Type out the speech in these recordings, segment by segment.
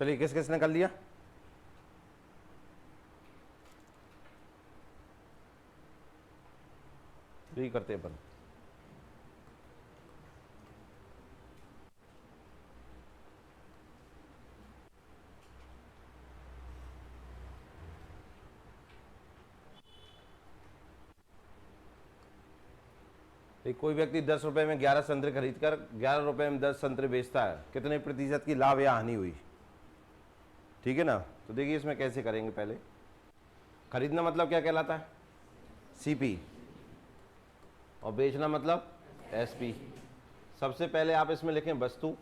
चलिए किस किसने कर लिया? यही करते हैं अपन। कोई व्यक्ति 10 रुपए में 11 संतरे खरीदकर 11 रुपए में 10 संतरे बेचता है, कितने प्रतिशत की लाभ या हानि हुई? ठीक है ना। तो देखिए इसमें कैसे करेंगे। पहले खरीदना मतलब क्या कहलाता है? सीपी। और बेचना मतलब एसपी। सबसे पहले आप इसमें लिखें वस्तु,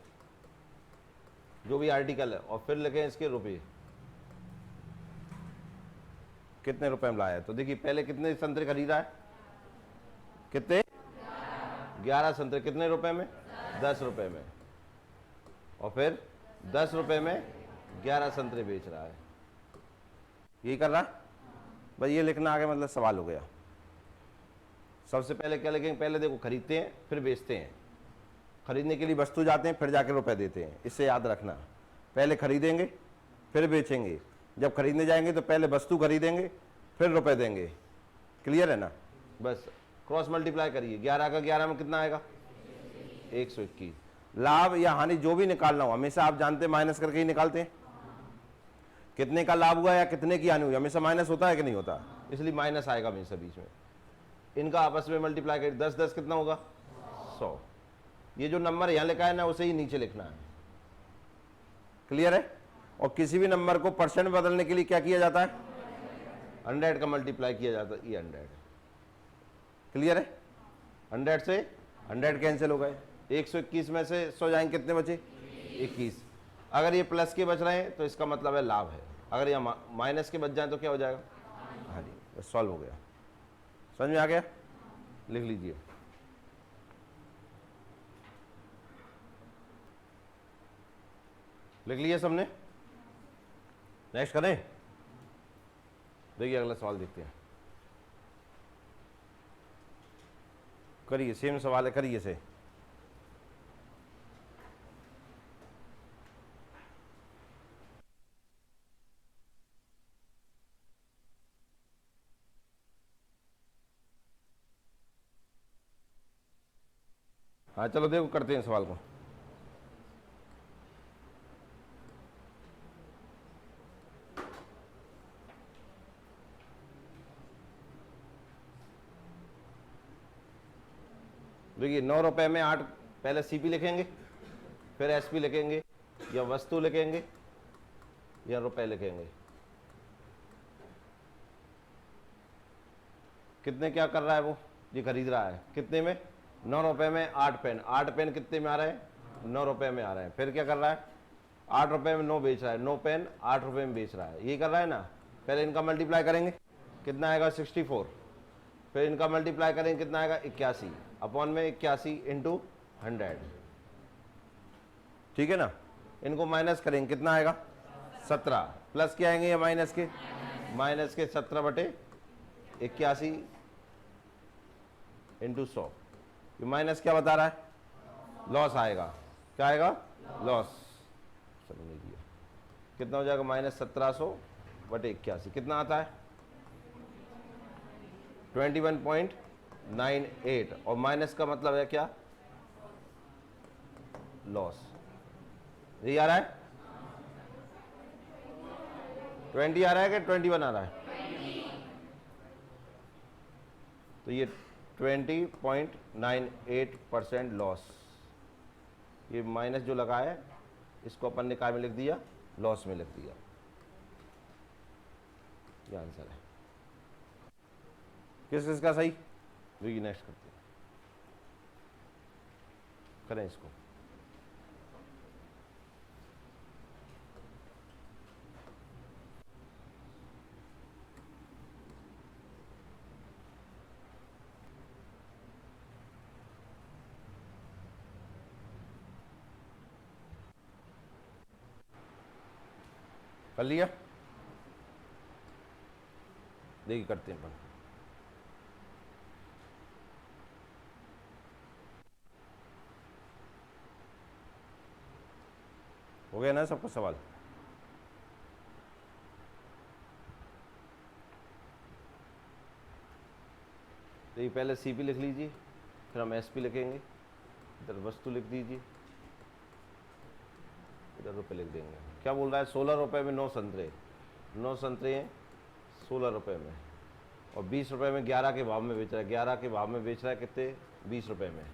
जो भी आर्टिकल है, और फिर लिखें इसके रुपये, कितने रुपए में लाया है। तो देखिए पहले कितने संतरे खरीदा है? कितने? 11 संतरे। कितने रुपए में? 10 रुपए में। और फिर 10 रुपए में 11 संतरे बेच रहा है। यही कर रहा है भाई। ये लिखना आगे मतलब सवाल हो गया। सबसे पहले क्या लिखेंगे? पहले देखो खरीदते हैं फिर बेचते हैं। खरीदने के लिए वस्तु जाते हैं फिर जाके रुपए देते हैं। इससे याद रखना, पहले खरीदेंगे फिर बेचेंगे। जब खरीदने जाएंगे तो पहले वस्तु खरीदेंगे फिर रुपए देंगे। क्लियर है ना? बस क्रॉस मल्टीप्लाई करिए। 11 का 11 में कितना आएगा? 121। लाभ या हानि जो भी निकालना हो, हमेशा आप जानते हैं माइनस करके ही निकालते हैं। कितने का लाभ हुआ या कितने की हानि हुई, हमेशा माइनस होता है कि नहीं होता? इसलिए माइनस आएगा हमेशा बीच में। इनका आपस में मल्टीप्लाई करिए। 10 10 कितना होगा? 100। ये जो नंबर यहाँ लिखा है ना, उसे ही नीचे लिखना है। क्लियर है? और किसी भी नंबर को परसेंट बदलने के लिए क्या किया जाता है? 100 का मल्टीप्लाई किया जाता है। ये 100। क्लियर है? 100 से 100 कैंसिल हो गए। 121 में से 100 जाएंगे, कितने बचे? 21। अगर ये प्लस के बच रहे हैं तो इसका मतलब है लाभ है। अगर ये माइनस के बच जाए तो क्या हो जाएगा? हानि। बस सॉल्व हो गया। समझ में आ गया? लिख लीजिए। लिख लिया सबने? नेक्स्ट करें? देखिए अगला सवाल देखते हैं। करिए, सेम सवाल है, करिए से। हाँ चलो देखो करते हैं सवाल को। देखिए 9 रुपए में 8, पहले सीपी लिखेंगे फिर एसपी लिखेंगे, या वस्तु लिखेंगे या रुपए लिखेंगे। कितने क्या कर रहा है वो? ये खरीद रहा है कितने में? 9 रुपए में 8 पेन। 8 पेन कितने में आ रहे हैं? 9 रुपए में आ रहे हैं। फिर क्या कर रहा है? 8 रुपए में 9 बेच रहा है। 9 पेन 8 रुपए में बेच रहा है। ये कर रहा है ना। पहले इनका मल्टीप्लाई करेंगे, कितना आएगा? 64। फिर इनका मल्टीप्लाई करेंगे, कितना आएगा? 81 अपॉन में 81 इंटू 100। ठीक है ना। इनको माइनस करेंगे, कितना आएगा? 17। प्लस के आएंगे या माइनस के? माइनस के 17 बटे 81 इंटू 100। ये माइनस क्या बता रहा है? लॉस आएगा। क्या आएगा? लॉस। चलो नहीं दिया। कितना हो जाएगा? माइनस 1700 बटे 81 कितना आता है? 21.98। और माइनस का मतलब है क्या? लॉस। यही आ रहा है? 20 आ रहा है कि 21 आ रहा है? तो ये 20.98% लॉस। ये माइनस जो लगा है इसको अपन ने काय में लिख दिया? लॉस में लिख दिया। ये आंसर है। किस किस का सही? देखिए नेक्स्ट करते हैं। करें इसको। कर लिया? देखिए करते हैं अपन। हो गया ना सबका सवाल? तो ये पहले CP लिख लीजिए, फिर हम SP लिखेंगे, इधर वस्तु लिख दीजिए, इधर रुपये लिख देंगे। क्या बोल रहा है? 16 रुपये में 9 संतरे, 9 संतरे हैं 16 रुपये में, और 20 रुपये में 11 के भाव में बेच रहा है। 11 के भाव में बेच रहा है कितने? 20 रुपये में।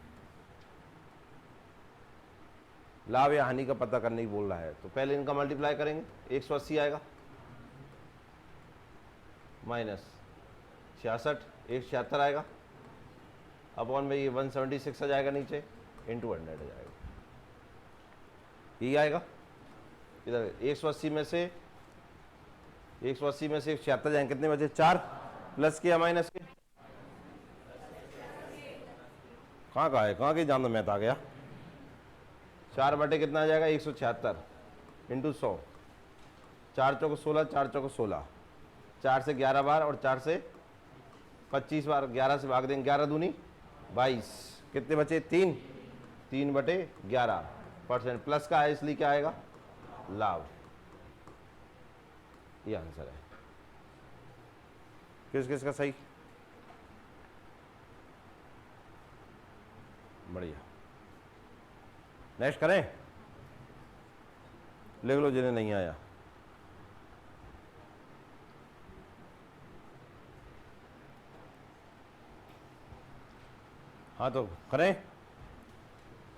लाभ या हानि का पता करने की बोल रहा है, तो पहले इनका मल्टीप्लाई करेंगे। 180 आएगा माइनस 66, 176 आएगा, अपॉन में ये 176 आ जाएगा नीचे, इंटू 100 आ जाएगा। ये आएगा इधर 180 में से 176 जाएंगे, कितने बचे? 4, प्लस के या माइनस के? कहाँ की जान दो, मैथ आ गया। 4 बटे कितना आ जाएगा? 176 इंटू 100, 4 चौको 16, 4 चौको 16, 4 से 11 बार और 4 से 25 बार, 11 से भाग देंगे, 11 दूनी 22, कितने बचे? 3, 3 बटे 11%, प्लस का है इसलिए क्या आएगा? लाभ। ये आंसर है। किस किस का सही? बढ़िया। नेक्स्ट करें? लिख लो जिन्हें नहीं आया। हाँ तो करें।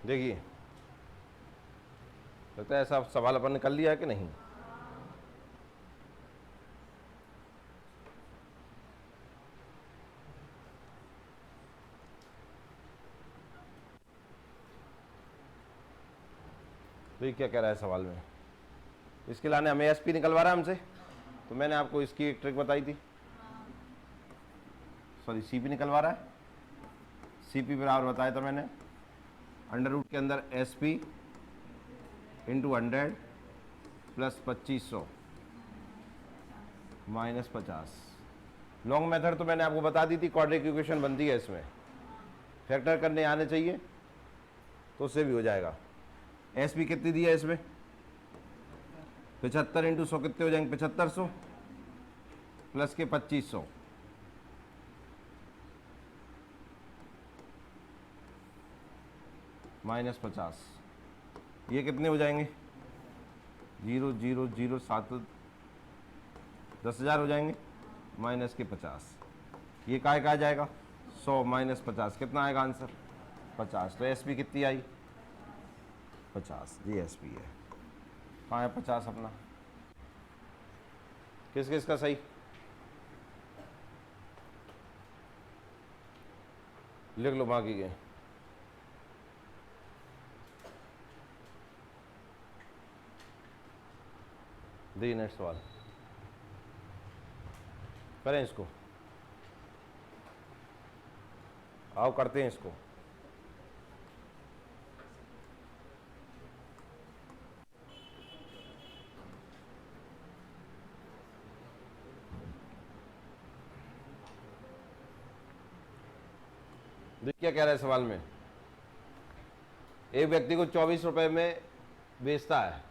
देखिए, लगता है ऐसा सवाल अपन ने कर लिया है कि नहीं? तो ये क्या कह रहा है सवाल में? इसके लाने हमें SP निकलवा रहा है हमसे, तो मैंने आपको इसकी एक ट्रिक बताई थी, सॉरी CP निकलवा रहा है। CP बराबर बताया था मैंने, अंडर रूट के अंदर SP into 100 plus 2500 minus 50। Long method तो मैंने आपको बता दी थी, क्वाड्रेटिक इक्वेशन बनती है इसमें, फैक्टर करने आने चाहिए तो उससे भी हो जाएगा। SP कितनी दी है इसमें? 75 इंटू 100 कितने हो जाएंगे? 7500 प्लस के 2500, माइनस 50, ये कितने हो जाएंगे? 0 0 0 7, 10,000 हो जाएंगे, माइनस के 50, ये काय का आ जाएगा? 100 माइनस 50, कितना आएगा आंसर? 50। तो SP कितनी आई? 50। ये SP है। कहाँ है 50 अपना? किस किस का सही? लिख लो बाकी के। दी नेक्स्ट सवाल करें इसको, आओ करते हैं इसको। क्या कह रहा है सवाल में? एक व्यक्ति को 24 रुपए में बेचता है,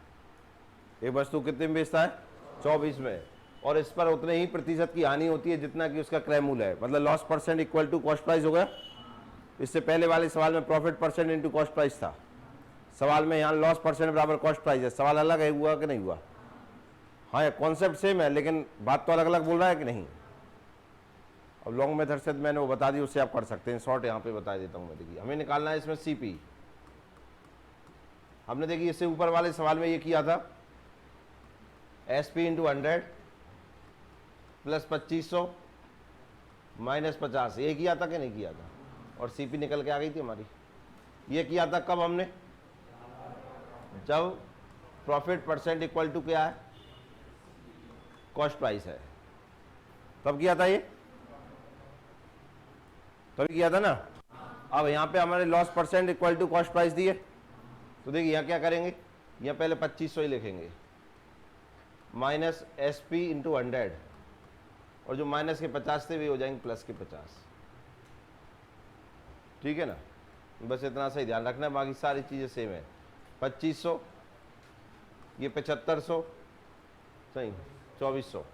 एक वस्तु कितने में बेचता है? 24 में, और इस पर उतने ही प्रतिशत की हानि होती है जितना कि उसका क्रय मूल्य है, मतलब loss percent equal to cost price हो गया। इससे पहले वाले सवाल में profit percent into cost price था, सवाल में यहाँ लॉस परसेंट बराबर कॉस्ट प्राइस है। सवाल अलग है, हुआ कि नहीं हुआ? हाँ, कॉन्सेप्ट सेम है लेकिन बात तो अलग अलग बोल रहा है कि नहीं? अब लॉन्ग मेथड से मैंने वो बता दी, उससे आप कर सकते हैं। शॉर्ट यहाँ पे बता देता हूँ मैं। देखिए, हमें निकालना है इसमें CP। हमने देखिए इससे ऊपर वाले सवाल में ये किया था, SP इंटू 100 प्लस 2500 माइनस 50, ये किया था कि नहीं किया था? और CP निकल के आ गई थी हमारी। ये किया था कब हमने? जब प्रॉफिट परसेंट इक्वल टू क्या है? कॉस्ट प्राइस है, तब किया था ये, तभी किया था ना। अब यहाँ पे हमारे loss percent equal to cost price दी है, तो देखिए यहाँ क्या करेंगे, यहाँ पहले 2500 ही लिखेंगे, माइनस SP इंटू 100, और जो माइनस के 50 थे वे हो जाएंगे प्लस के 50। ठीक है ना? बस इतना सही ध्यान रखना है, बाकी सारी चीज़ें सेम है। 2500, ये 7500, सही 2400,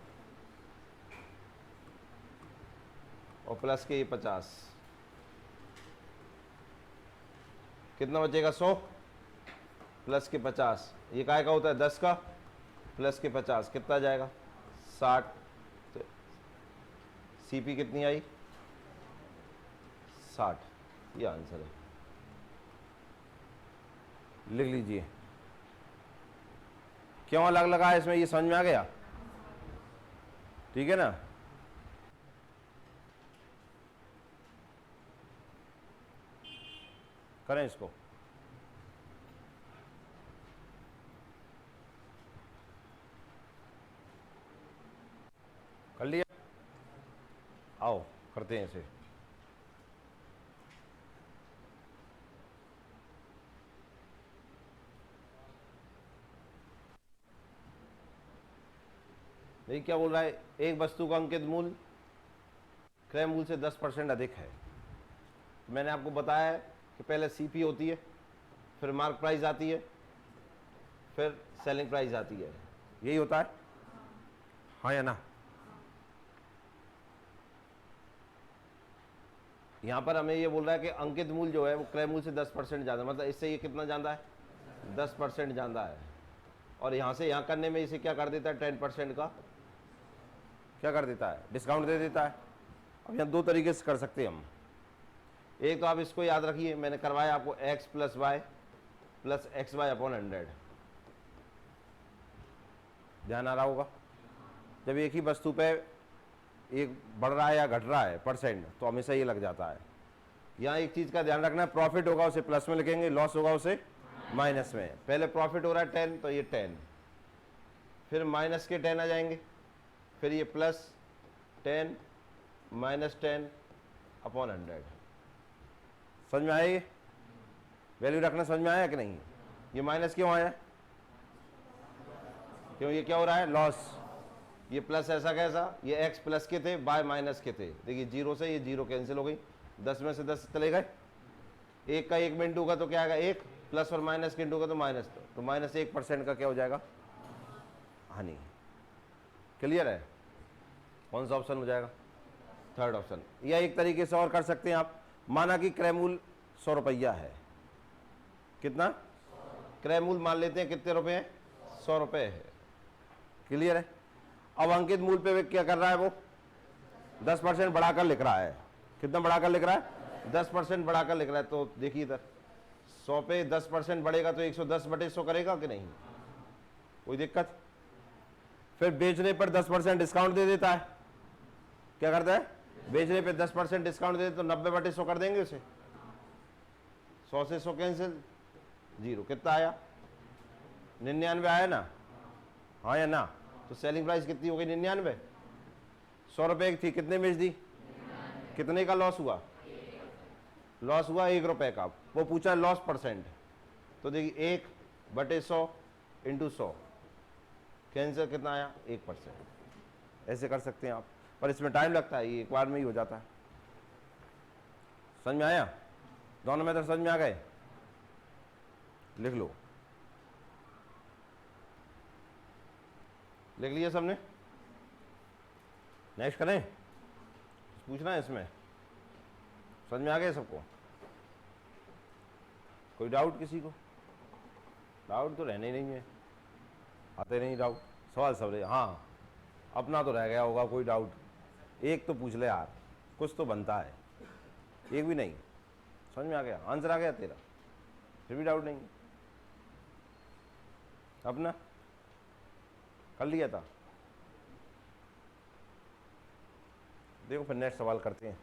और प्लस के ये 50, कितना बचेगा 100 प्लस के 50, ये काय का होता है 10 का प्लस के 50 कितना जाएगा 60, तो सीपी कितनी आई 60, ये आंसर है। लिख लीजिए। क्यों अलग लगा है इसमें, ये समझ में आ गया? ठीक है ना। करें इसको। कर लिया, आओ करते हैं इसे। देखिए क्या बोल रहा है, एक वस्तु का अंकित मूल्य क्रय मूल्य से 10% अधिक है। तो मैंने आपको बताया है कि पहले सीपी होती है, फिर मार्क प्राइस आती है, फिर सेलिंग प्राइस आती है, यही होता है, हाँ या ना? यहां पर हमें ये बोल रहा है कि अंकित मूल्य जो है वो क्रय मूल्य से 10% ज्यादा, मतलब इससे ये कितना ज्यादा है 10% ज्यादा है। और यहां से यहां करने में इसे क्या कर देता है 10% का क्या कर देता है डिस्काउंट दे देता है। अब यहाँ दो तरीके से कर सकते हैं हम। एक तो आप इसको याद रखिए, मैंने करवाया आपको x plus y plus x y upon 100, ध्यान आ रहा होगा। जब एक ही वस्तु पे एक बढ़ रहा है या घट रहा है परसेंट तो हमेशा ये लग जाता है। यहाँ एक चीज का ध्यान रखना है, प्रॉफिट होगा उसे प्लस में लिखेंगे, लॉस होगा उसे माइनस में। पहले प्रॉफिट हो रहा है 10 तो ये 10, फिर माइनस के 10 आ जाएंगे, फिर ये प्लस 10 माइनस 10 अपॉन 100। समझ में आया? ये वैल्यू रखना समझ में आया कि नहीं? ये माइनस क्यों आया? क्यों ये क्या हो रहा है लॉस। ये प्लस ऐसा कैसा, ये x प्लस के थे y माइनस के थे। देखिए जीरो से ये जीरो कैंसिल हो गई, 10 में से 10 चले गए, एक का एक में इंटू का तो क्या आएगा 1, प्लस और माइनस के इंटू का तो माइनस, तो माइनस 1% का क्या हो जाएगा हानि। क्लियर है? कौन सा ऑप्शन हो जाएगा? Third option. या एक तरीके से और कर सकते हैं आप, माना कि क्रय मूल्य 100 रुपया है, कितना क्रय मूल्य मान लेते हैं, कितने रुपए हैं 100 रुपये है। क्लियर है? अब अंकित मूल्य पे क्या कर रहा है वो 10% बढ़ाकर लिख रहा है। कितना बढ़ाकर लिख रहा है 10% बढ़ाकर लिख रहा है। तो देखिए इधर 100 पे 10% बढ़ेगा तो 110/100 करेगा कि नहीं, कोई दिक्कत। फिर बेचने पर 10% डिस्काउंट दे देता है, क्या करता है बेचने पे 10% डिस्काउंट दे देता तो 90/100 कर देंगे उसे, 100 से 100 कैंसिल, जीरो। कितना आया 99 आया ना, हाँ या ना? तो सेलिंग प्राइस कितनी हो गई 99, 100 रुपए की थी, कितने बेच दी, कितने का लॉस हुआ, लॉस हुआ 1 रुपए का। वो पूछा लॉस परसेंट, तो देखिए 1/100 इंटू 100 कैंसिल, कितना आया 1%। ऐसे कर सकते हैं आप, पर इसमें टाइम लगता है, ये एक बार में ही हो जाता है। समझ में आया? दोनों मेथड समझ में आ गए? लिख लो, लिख लिया सबने? नेक्स्ट करें? पूछना है इसमें, समझ में आ गया सबको? कोई डाउट किसी को? डाउट तो रहने ही नहीं है, आते नहीं डाउट, सवाल सब रहे। हाँ अपना तो रह गया होगा कोई डाउट, एक तो पूछ ले यार, कुछ तो बनता है। एक भी नहीं समझ में आ गया, आंसर आ गया तेरा, फिर भी डाउट नहीं, अपना कर लिया था। देखो फिर नेक्स्ट सवाल करते हैं।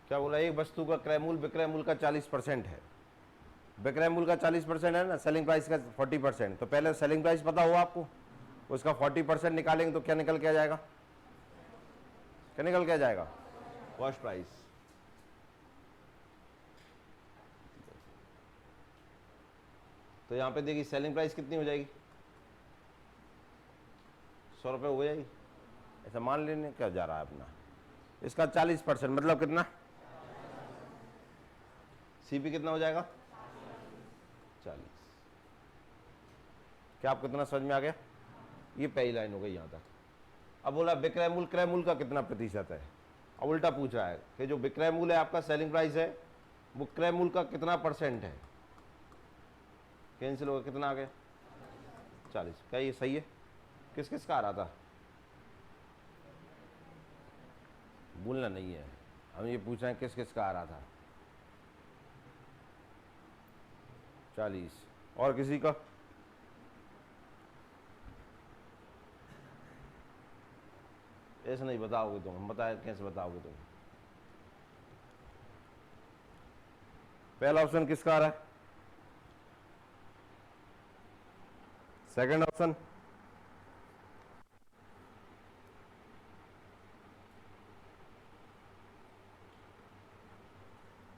क्या बोला, एक वस्तु का क्रय मूल्य विक्रय मूल्य का 40% है। विक्रय मूल्य का 40% है ना, सेलिंग प्राइस का 40%। तो पहले सेलिंग प्राइस पता होगा आपको, उसका 40% निकालेंगे तो क्या निकल के आ जाएगा, क्या निकल के आ जाएगा कॉस्ट प्राइस। तो यहाँ पे देखिए सेलिंग प्राइस कितनी हो जाएगी, 100 रुपये हो जाएगी। ऐसा मान लेने क्या जा रहा है अपना, इसका 40% मतलब कितना, सीपी कितना हो जाएगा 40। क्या आपको कितना समझ में आ गया? ये पहली लाइन हो गई यहाँ तक। अब बोला विक्रय मूल्य क्रय मूल्य का कितना प्रतिशत है। अब उल्टा पूछ रहा है कि जो विक्रय मूल्य है आपका सेलिंग प्राइस है वो क्रय मूल्य का कितना परसेंट है। कैंसिल होगा, कितना आ गया 40। क्या ये सही है? किस किस का आ रहा था, बोलना नहीं है, हम ये पूछ रहे हैं किस किस का आ रहा था 40। और किसी का? ऐसे नहीं बताओगे तुम, हम बताए कैसे बताओगे तुम। पहला ऑप्शन किसका आ रहा है, सेकंड ऑप्शन,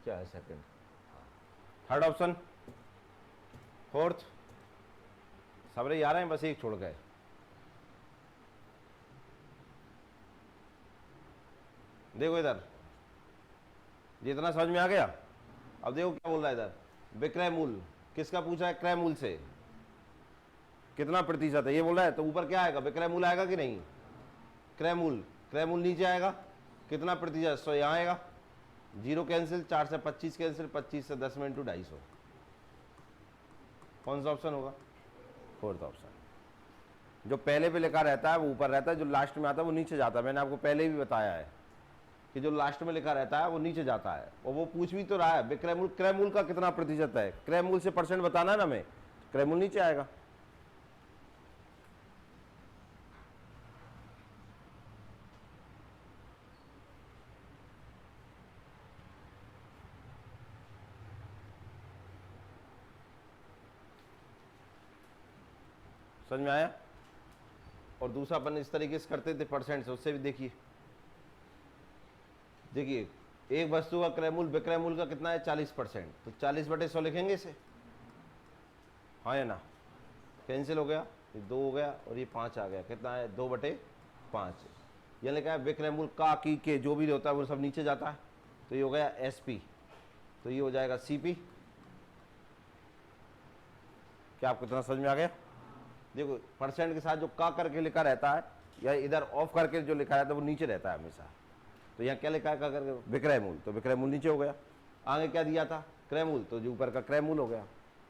क्या है सेकंड, थर्ड ऑप्शन, फोर्थ, सबरे आ रहे हैं, बस एक छोड़ गए। देखो इधर, जितना समझ में आ गया। अब देखो क्या बोल रहा है इधर, विक्रय मूल्य किसका पूछा है, क्रय मूल्य से कितना प्रतिशत है ये बोल रहा है। तो ऊपर क्या आएगा, विक्रय मूल्य आएगा कि नहीं, क्रय मूल्य नीचे आएगा, कितना प्रतिशत 100 यहाँ आएगा, 0 कैंसिल, 4 से 25 कैंसिल, 25 से 10 में इंटू 250। कौन सा ऑप्शन होगा, फोर्थ ऑप्शन। जो पहले पे लिखा रहता है वो ऊपर रहता है, जो लास्ट में आता है वो नीचे जाता है। मैंने आपको पहले भी बताया है कि जो लास्ट में लिखा रहता है वो नीचे जाता है। और वो पूछ भी तो रहा है विक्रय मूल्य क्रय मूल्य का कितना प्रतिशत है, क्रय मूल्य से परसेंट बताना है ना हमें, क्रय मूल्य नीचे आएगा। समझ में आया? और दूसरा अपन इस तरीके से करते थे परसेंट से, उससे भी देखिए एक वस्तु का क्रय मूल्य विक्रय मूल्य का कितना है 40%, तो 40/100 लिखेंगे इसे, हाँ या ना। कैंसिल हो गया, ये 2 हो गया और ये 5 आ गया, कितना है 2/5। ये लिखा है विक्रय मूल्य का की के जो भी होता है वो सब नीचे जाता है, तो ये हो गया एसपी, तो ये हो जाएगा सीपी। क्या आपको इतना समझ में आ गया? देखो परसेंट के साथ जो का करके लिखा रहता है या इधर ऑफ करके जो लिखा रहता है वो नीचे रहता है हमेशा। तो यहाँ क्या लिखा है का करके, विक्रय मूल्य, तो विक्रय मूल्य नीचे हो गया। आगे क्या दिया था, क्रय मूल्य, तो जो ऊपर का क्रय मूल्य हो गया।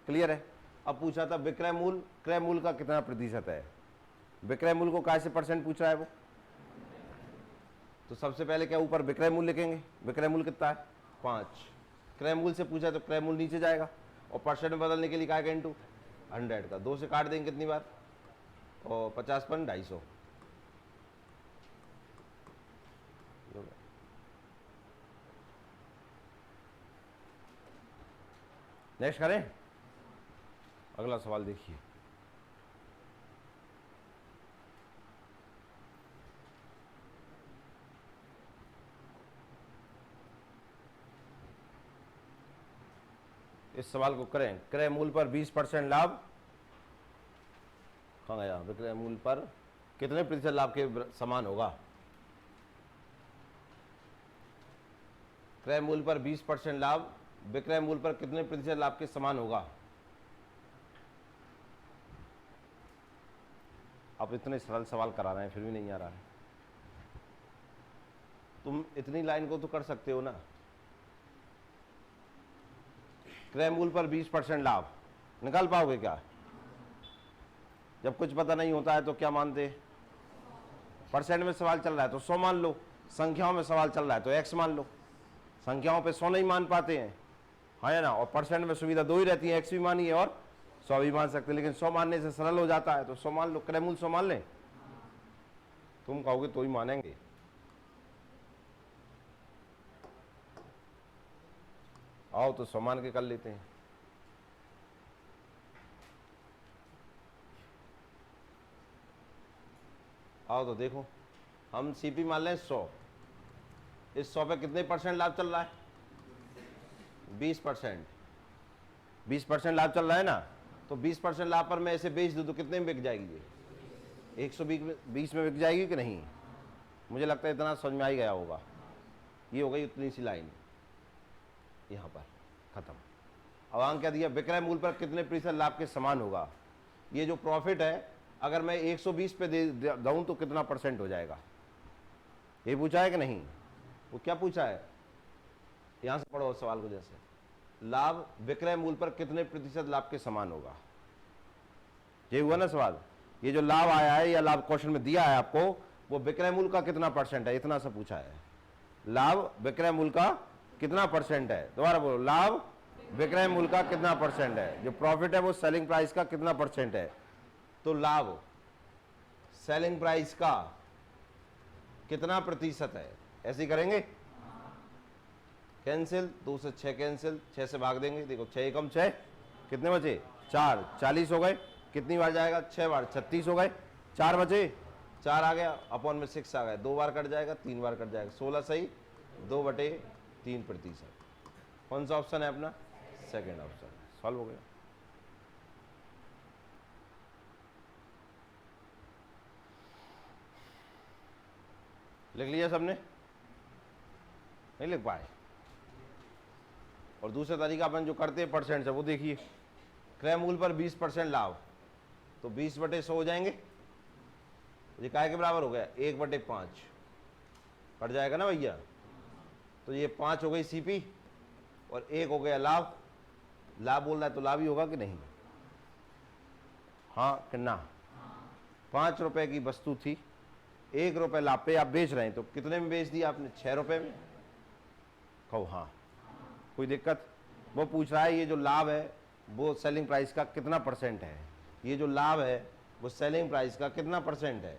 क्लियर है? अब पूछा था विक्रय मूल्य क्रय मूल्य का कितना प्रतिशत है। विक्रय मूल्य को कैसे परसेंट पूछ रहा है वो, तो सबसे पहले क्या ऊपर विक्रय मूल्य लिखेंगे, विक्रय मूल्य कितना है 5। क्रय मूल्य से पूछा तो क्रय मूल्य नीचे जाएगा और परसेंट में बदलने के लिए क्या इंटू 100 का 2 से काट देंगे कितनी बार, और 50 पर 250। नेक्स्ट करें, अगला सवाल देखिए। इस सवाल को करें, क्रय मूल्य पर 20% लाभ, कहाँ गया, विक्रय मूल्य पर कितने प्रतिशत लाभ के समान होगा। क्रय मूल्य पर 20% लाभ विक्रय मूल्य पर कितने प्रतिशत लाभ के समान होगा। आप इतने सरल सवाल करा रहे हैं फिर भी नहीं आ रहा है। तुम इतनी लाइन को तो कर सकते हो ना, क्रय मूल्य पर 20% लाभ निकाल पाओगे क्या? जब कुछ पता नहीं होता है तो क्या मानते, परसेंट में सवाल चल रहा है तो 100 मान लो, संख्याओं में सवाल चल रहा है तो x मान लो। संख्याओं पे 100 नहीं मान पाते हैं, हाँ ना, और परसेंट में सुविधा 2 ही रहती है, x भी मानिए और 100 भी मान सकते हैं, लेकिन 100 मानने से सरल हो जाता है तो 100 मान लो, क्रय मूल्य 100 मान लें। तुम कहोगे तो ही मानेंगे। आओ तो 100 मान के कर लेते हैं। आओ तो देखो, हम सीपी मान लें 100, इस 100 पे कितने परसेंट लाभ चल रहा है? 20%। 20% लाभ चल रहा है ना, तो 20% लाभ पर मैं इसे बेच दूँ तो कितने में बिक जाएगी? ये 120 में बिक जाएगी कि नहीं? मुझे लगता है इतना समझ में आ ही गया होगा। ये हो गई उतनी सी लाइन, यहाँ पर खत्म। अब आगे क्या दिया? विक्रय मूल्य पर कितने प्रतिशत लाभ के समान होगा। ये जो प्रॉफिट है अगर मैं 120 पे दे दूँ तो कितना परसेंट हो जाएगा, ये पूछा है कि नहीं? वो क्या पूछा है, यहां से पढ़ो सवाल को जैसे, लाभ विक्रय मूल्य पर कितने प्रतिशत लाभ के समान होगा, ये हुआ ना सवाल। ये जो लाभ आया है या लाभ क्वेश्चन में दिया है आपको, वो विक्रय मूल्य का कितना परसेंट है, इतना सा पूछा है। लाभ विक्रय मूल्य का कितना परसेंट है, दोबारा बोलो, लाभ विक्रय मूल्य का कितना परसेंट है। जो प्रॉफिट है वो सेलिंग प्राइस का कितना परसेंट है, तो लाभ सेलिंग प्राइस का कितना प्रतिशत है, ऐसे ही करेंगे। कैंसिल, 2 से 6 कैंसिल, 6 से भाग देंगे, देखो 6 एकम 6, कितने बचे? 4, 40 हो गए। कितनी बार जाएगा? 6 बार, 36 हो गए। 4 बचे, 4 आ गया, अपॉन में 6 आ गया, 2 बार कट जाएगा, 3 बार कट जाएगा, 16 सही, 2/3%। कौन सा ऑप्शन है अपना? Second option. सॉल्व हो गया। लिख लिया सबने? नहीं लिख पाए? और दूसरा तरीका अपन जो करते हैं परसेंट से, वो देखिए। क्रय मूल्य पर 20% लाभ, तो 20/100 हो जाएंगे। ये काय के बराबर हो गया? 1/5 कट जाएगा ना भैया। तो ये 5 हो गई सीपी और 1 हो गया लाभ। लाभ बोल रहा है तो लाभ ही होगा कि नहीं? हाँ कि ना? 5 रुपए की वस्तु थी, 1 रुपए लाभ पे आप बेच रहे हैं, तो कितने में बेच दिया आपने? 6 रुपए में। कहो हाँ, कोई दिक्कत? वो पूछ रहा है ये जो लाभ है वो सेलिंग प्राइस का कितना परसेंट है, ये जो लाभ है वो सेलिंग प्राइस का कितना परसेंट है।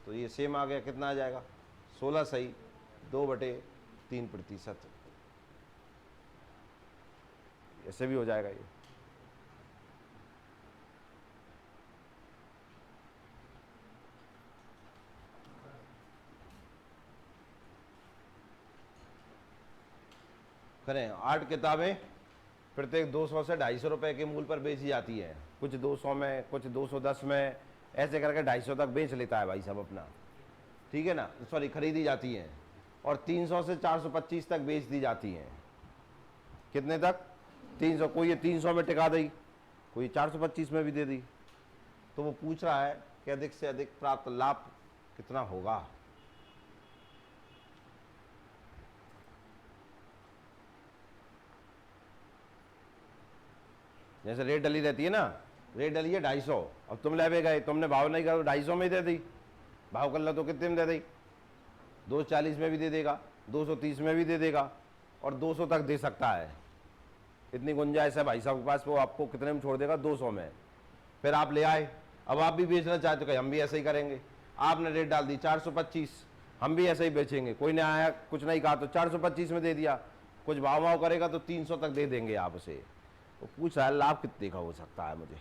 तो ये सेम आ गया, कितना आ जाएगा? 16 सही, 2/3%। ऐसे भी हो जाएगा ये। करें 8 किताबें प्रत्येक 200 से 250 रुपए के मूल्य पर बेची जाती है। कुछ 200 में, कुछ 210 में, ऐसे करके 250 तक बेच लेता है भाई साहब अपना, ठीक है ना, सॉरी खरीदी जाती हैं। और 300 से 425 तक बेच दी जाती हैं। कितने तक? 300। कोई ये 300 में टिका दी, कोई 425 में भी दे दी। तो वो पूछ रहा है कि अधिक से अधिक प्राप्त लाभ कितना होगा। जैसे रेट डली रहती है ना, रेट डली है 250, अब तुम ले गए, तुमने भाव नहीं करा, 250 में दे दी। भाव कर लो तो कितने में दे दी? 240 में भी दे देगा, 230 में भी दे देगा, और 200 तक दे सकता है। इतनी गुंजाइश है भाई साहब के पास, वो आपको कितने में छोड़ देगा? 200 में। फिर आप ले आए, अब आप भी बेचना चाहते हो, हम भी ऐसे ही करेंगे। आपने रेट डाल दी 425, हम भी ऐसे ही बेचेंगे। कोई ने आया कुछ नहीं कहा तो 425 में दे दिया, कुछ भाव भाव करेगा तो 300 तक दे देंगे आप उसे। वो पूछ रहा है लाभ कितने का हो सकता है मुझे।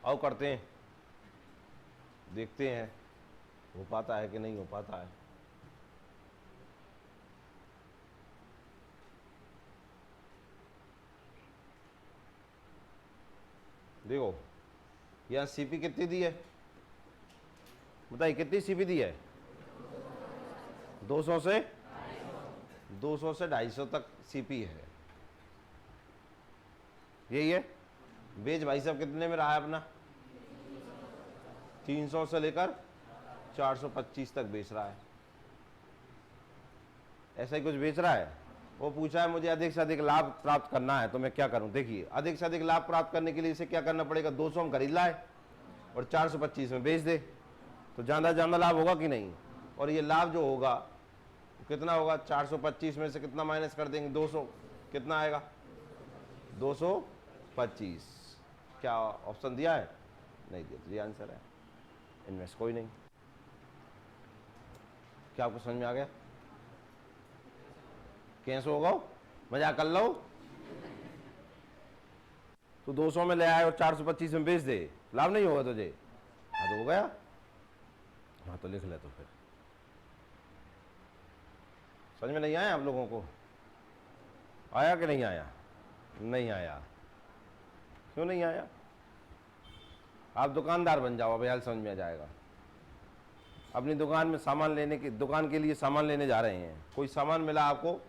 आओ करते हैं, देखते हैं हो पाता है कि नहीं हो पाता है। देखो यहाँ सीपी कितनी दी है, बताइए कितनी सीपी दी है? 200 से 250 तक सीपी है, यही है। बेच भाई साहब कितने में रहा है अपना? 300 से लेकर 425 तक बेच रहा है। ऐसा ही कुछ बेच रहा है, वो पूछा है मुझे अधिक से अधिक लाभ प्राप्त करना है तो मैं क्या करूं। देखिए अधिक से अधिक लाभ प्राप्त करने के लिए इसे क्या करना पड़ेगा, 200 हम खरीद लाए और 425 में बेच दे, तो ज़्यादा ज़्यादा लाभ होगा कि नहीं। और ये लाभ जो होगा कितना होगा, 425 में से कितना माइनस कर देंगे, 200, कितना आएगा 225। क्या ऑप्शन दिया है, नहीं दिया, तो ये आंसर है। इनमें कोई नहीं। क्या आपको समझ में आ गया, कैसे होगा, मजाक कर लो। तो 200 में ले आए और 425 में बेच दे, लाभ नहीं होगा तुझे, हाँ तो हो गया, हाँ तो लिख ले। तो फिर समझ में नहीं आया आप लोगों को, आया कि नहीं आया, नहीं आया, क्यों नहीं आया। आप दुकानदार बन जाओ, अब यार समझ में आ जाएगा। अपनी दुकान में सामान लेने की, दुकान के लिए सामान लेने जा रहे हैं, कोई सामान मिला आपको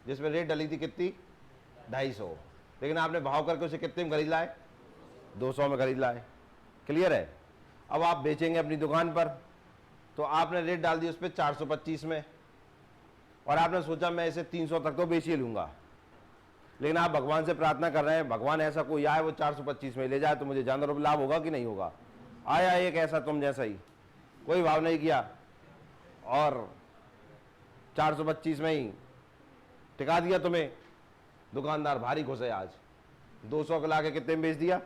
जिसमें रेट डली थी कितनी, 250, लेकिन आपने भाव करके उसे कितने में खरीद लाए, 200 में खरीद लाए। क्लियर है। अब आप बेचेंगे अपनी दुकान पर, तो आपने रेट डाल दी उस पर 425 में, और आपने सोचा मैं इसे 300 तक तो बेच ही लूंगा, लेकिन आप भगवान से प्रार्थना कर रहे हैं भगवान ऐसा कोई आए वो 425 में ले जाए तो मुझे ज्यादा लाभ होगा कि नहीं होगा। आया एक ऐसा तुम जैसा ही, कोई भाव नहीं किया और 425 में ही टिका दिया तुम्हें, दुकानदार भारी खुश है आज, 200 का लाके कितने में बेच दिया,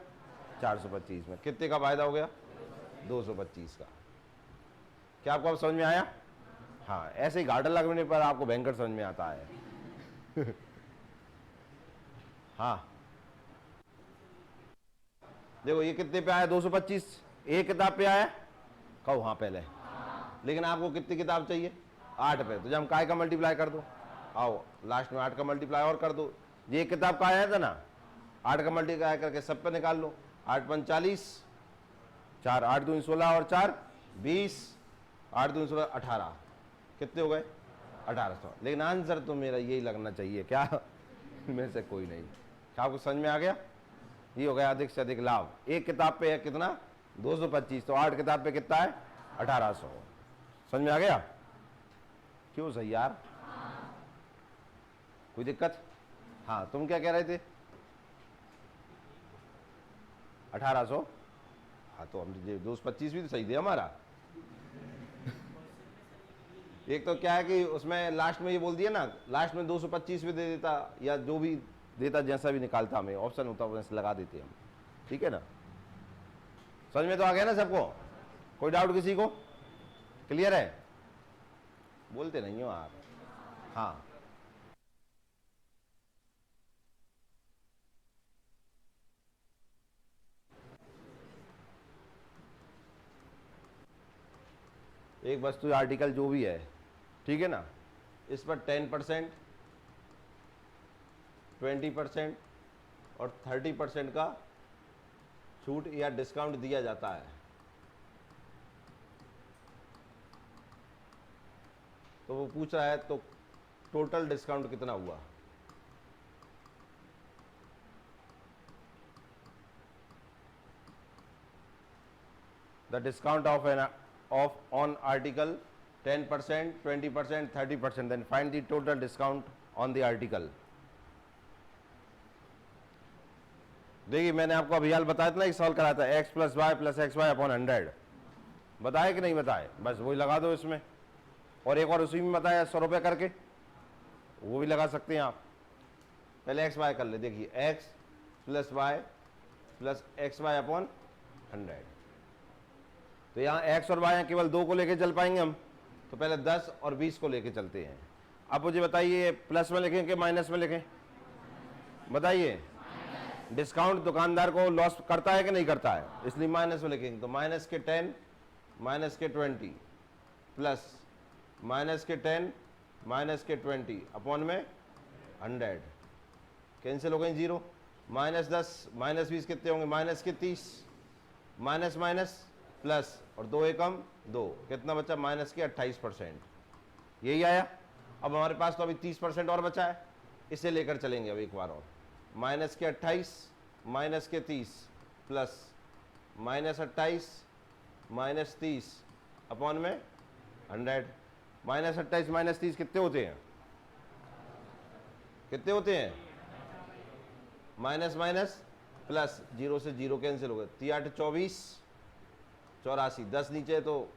425 में। कितने का फायदा हो गया, 225 का। क्या आपको अब समझ में आया। हाँ, ऐसे ही गार्डन लगने पर आपको भयंकर समझ में आता है। हाँ देखो ये कितने पे आया, 225, एक किताब पे आया, कहो हाँ पहले, लेकिन आपको कितनी किताब चाहिए, 8 पे, तो जब हम काय का मल्टीप्लाई कर दो, आओ लास्ट में 8 का मल्टीप्लाई और कर दो। ये एक किताब का आया था ना, 8 का मल्टीप्लाई करके सब पे निकाल लो, 8 पंच 40, 4 8 दूनी 16 और 4 20, 8 दूनी 16 18, कितने हो गए 1800। लेकिन आंसर तो मेरा यही लगना चाहिए, क्या में से कोई नहीं। क्या आपको समझ में आ गया, ये हो गया अधिक से अधिक लाभ। एक किताब पे है कितना, 225, तो 8 किताब पे कितना है, 1800। समझ में आ गया, क्यों सही यार, कोई दिक्कत। हाँ तुम क्या कह रहे थे, 1800, हाँ तो हम 225 भी तो सही थे हमारा। एक तो क्या है कि उसमें लास्ट में ये बोल दिया ना, लास्ट में 225 भी दे देता या जो भी देता, जैसा भी निकालता हमें ऑप्शन होता वैसे लगा देते हम, ठीक है ना। समझ में तो आ गया ना सबको, कोई डाउट किसी को, क्लियर है, बोलते नहीं हो आप। हाँ एक वस्तु आर्टिकल जो भी है, ठीक है ना, इस पर 10%, 20% और 30% का छूट या डिस्काउंट दिया जाता है। तो वो पूछ रहा है तो टोटल डिस्काउंट कितना हुआ, the discount of on article 10%, 20%, 30%, then find the total discount on the article। देखिए मैंने आपको अभी हाल बताया था ना, एक सवाल कराया था, x plus y plus x y upon 100, बताए कि नहीं बताए, बस वही लगा दो इसमें। और एक और उसी में बताया 100 रुपये करके, वो भी लगा सकते हैं आप। पहले एक्स वाई कर ले, देखिए x plus y plus x y upon 100, तो यहाँ x और y केवल 2 को लेके चल पाएंगे हम, तो पहले 10 और 20 को लेके चलते हैं। अब मुझे बताइए प्लस में लिखें कि माइनस में लिखें, बताइए। डिस्काउंट दुकानदार को लॉस करता है कि नहीं करता है, इसलिए माइनस में लिखेंगे। तो माइनस के 10 माइनस के 20 प्लस माइनस के 10 माइनस के 20 अपॉन में 100, कैंसिल हो गई 0, माइनस 10 माइनस 20 कितने होंगे, माइनस के 30, माइनस माइनस प्लस और 2 एकम 2, कितना बचा, माइनस के 28%, यही आया। अब हमारे पास तो अभी 30% और बचा है, इसे लेकर चलेंगे अब एक बार और। माइनस के 28 माइनस के 30 प्लस माइनस 28 माइनस 30 अपॉन में 100। माइनस 28 माइनस 30 कितने होते हैं, कितने होते हैं? माइनस माइनस प्लस, 0 से 0 कैंसिल हो गए, 3 8 24, 84, 10 नीचे है तो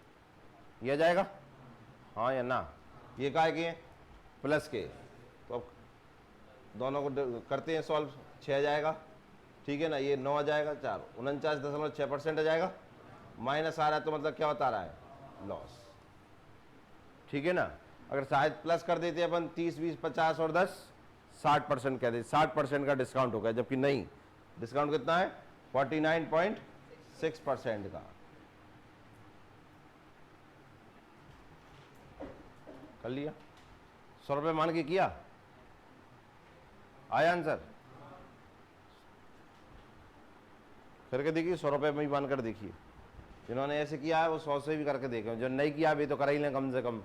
यह जाएगा, हाँ या ना? ये काय के हैं? प्लस के। तो अब दोनों को करते हैं सॉल्व, 6 आ जाएगा, ठीक है ना? ये 9 आ जाएगा, 4 49.6% आ जाएगा। माइनस आ रहा है तो मतलब क्या बता रहा है? लॉस, ठीक है ना? अगर शायद प्लस कर देते अपन 30 20 50 और 10 60% कह देते, 60% का डिस्काउंट हो गया, जबकि नहीं, डिस्काउंट कितना है? 49.6% का। कर लिया, 100 रुपये मान के किया, आया आंसर? करके देखिए, 100 रुपये में ही मान कर देखिए। जिन्होंने ऐसे किया है वो 100 से भी करके देखें, जो नहीं किया अभी तो करा ही लें कम से कम।